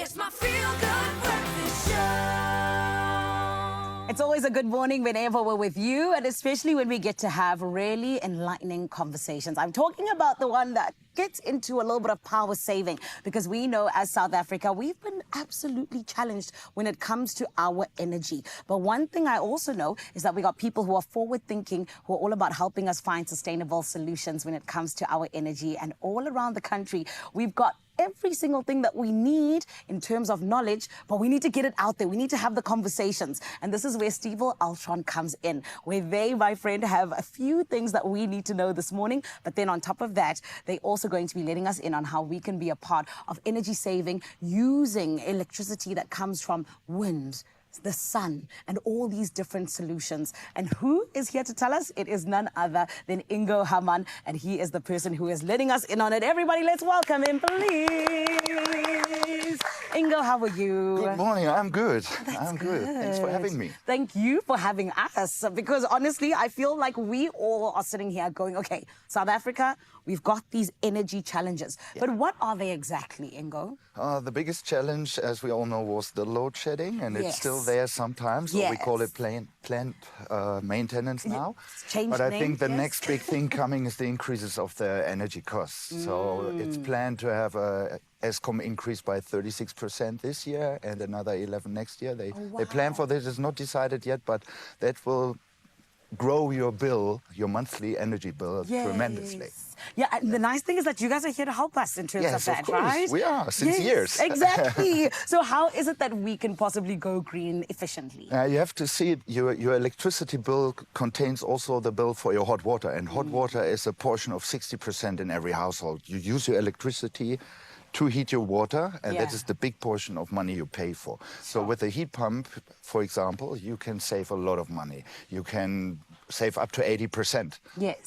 It's my feel-good breakfast show. It's always a good morning whenever we're with you, and especially when we get to have really enlightening conversations. I'm talking about the one that gets into a little bit of power saving, because we know as South Africa, we've been absolutely challenged when it comes to our energy. But one thing I also know is that we got people who are forward thinking, who are all about helping us find sustainable solutions when it comes to our energy. And all around the country, we've got every single thing that we need in terms of knowledge, but we need to get it out there. We need to have the conversations. And this is where Stiebel Eltron comes in, where they, my friend, have a few things that we need to know this morning. But then on top of that, they're also going to be letting us in on how we can be a part of energy saving using electricity that comes from wind, the sun, and all these different solutions. And who is here to tell us? It is none other than Ingo Hamann, and he is the person who is letting us in on it. Everybody, let's welcome him, please. Ingo, how are you? Good morning. I'm good. That's good. Thanks for having me. Thank you for having us, because honestly, I feel like we all are sitting here going, okay, South Africa, we've got these energy challenges. Yeah. But what are they exactly, Ingo? The biggest challenge, as we all know, was the load shedding, and it's still there sometimes. So we call it plant maintenance now. But I think the next big thing coming is the increases of the energy costs. So it's planned to have a ESCOM increase by 36% this year and another 11% next year. They plan for this. It's not decided yet, but that will grow your bill, your monthly energy bill, tremendously. Yeah, and the nice thing is that you guys are here to help us in terms of that, of course. right? We are, since years. Exactly. So how is it that we can possibly go green efficiently? You have to see it. Your electricity bill contains also the bill for your hot water, and hot water is a portion of 60% in every household. You use your electricity to heat your water, and that is the big portion of money you pay for. So with a heat pump, for example, you can save a lot of money. You can save up to 80%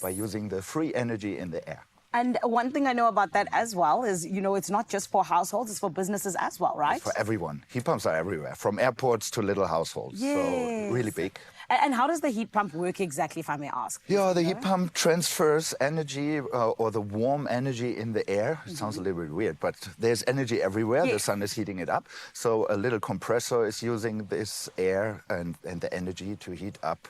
by using the free energy in the air. And one thing I know about that as well is, you know, it's not just for households, it's for businesses as well, right? It's for everyone. Heat pumps are everywhere, from airports to little households. So really big. And how does the heat pump work exactly, if I may ask? Yeah, the heat pump transfers energy or the warm energy in the air. It sounds a little bit weird, but there's energy everywhere. The sun is heating it up. So a little compressor is using this air and the energy to heat up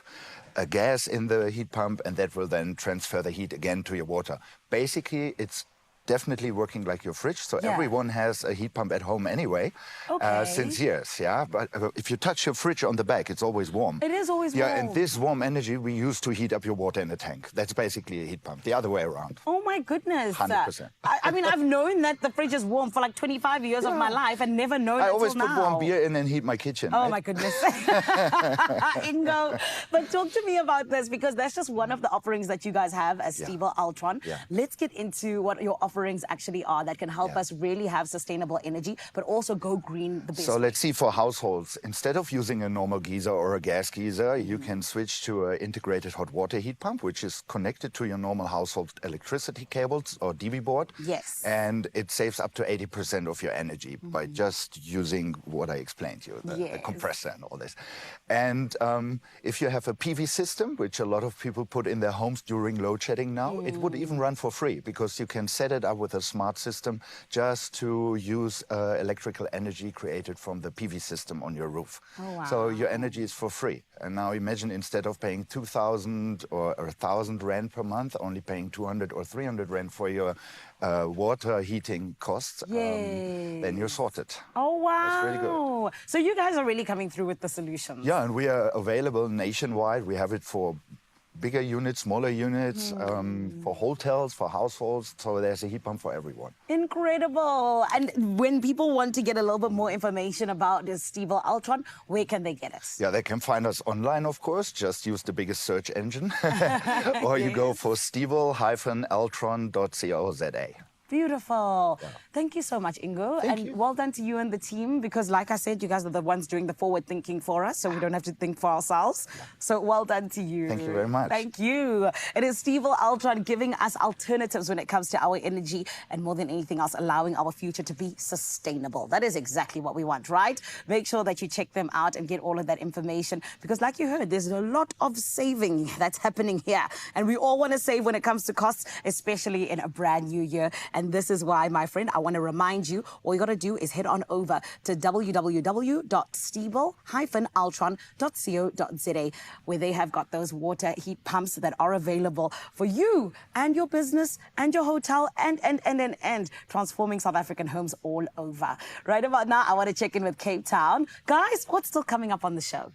a gas in the heat pump, and that will then transfer the heat again to your water. Basically, it's definitely working like your fridge. So everyone has a heat pump at home anyway, since years, But if you touch your fridge on the back, it's always warm. It is always warm. Yeah, and this warm energy we use to heat up your water in a tank. That's basically a heat pump, the other way around. Oh my goodness. 100%. I mean, I've known that the fridge is warm for like 25 years of my life and never known it I always now. put warm beer in and heat my kitchen. Oh my goodness. Ingo, but talk to me about this, because that's just one of the offerings that you guys have as Stiebel Eltron. Let's get into what your offerings actually are that can help us really have sustainable energy, but also go green the best. So let's see, for households, instead of using a normal geyser or a gas geyser, you can switch to an integrated hot water heat pump, which is connected to your normal household electricity cables or DB board. Yes. And it saves up to 80% of your energy by just using what I explained to you, the compressor and all this. And if you have a PV system, which a lot of people put in their homes during load shedding now, it would even run for free, because you can set it up with a smart system just to use electrical energy created from the PV system on your roof. So your energy is for free. And now imagine, instead of paying 2,000 or 1,000 rand per month, only paying 200 or 300 rand for your water heating costs, then you're sorted. Oh, wow. That's really good. So you guys are really coming through with the solutions. Yeah, and we are available nationwide. We have it for bigger units, smaller units, for hotels, for households. So there's a heat pump for everyone. Incredible. And when people want to get a little bit more information about this Stiebel Eltron, where can they get us? Yeah, they can find us online, of course. Just use the biggest search engine. Or you go for stiebel-eltron.co.za. Beautiful. Yeah. Thank you so much, Ingo. Thank you. Well done to you and the team, because like I said, you guys are the ones doing the forward thinking for us, so we don't have to think for ourselves. So well done to you. Thank you very much. Thank you. It is Stiebel Eltron giving us alternatives when it comes to our energy, and more than anything else, allowing our future to be sustainable. That is exactly what we want, right? Make sure that you check them out and get all of that information, because like you heard, there's a lot of saving that's happening here. And we all want to save when it comes to costs, especially in a brand new year. And And this is why, my friend, I want to remind you, all you got to do is head on over to www.Stiebel-Eltron.co.za, where they have got those water heat pumps that are available for you and your business and your hotel and transforming South African homes all over. Right about now, I want to check in with Cape Town. Guys, what's still coming up on the show?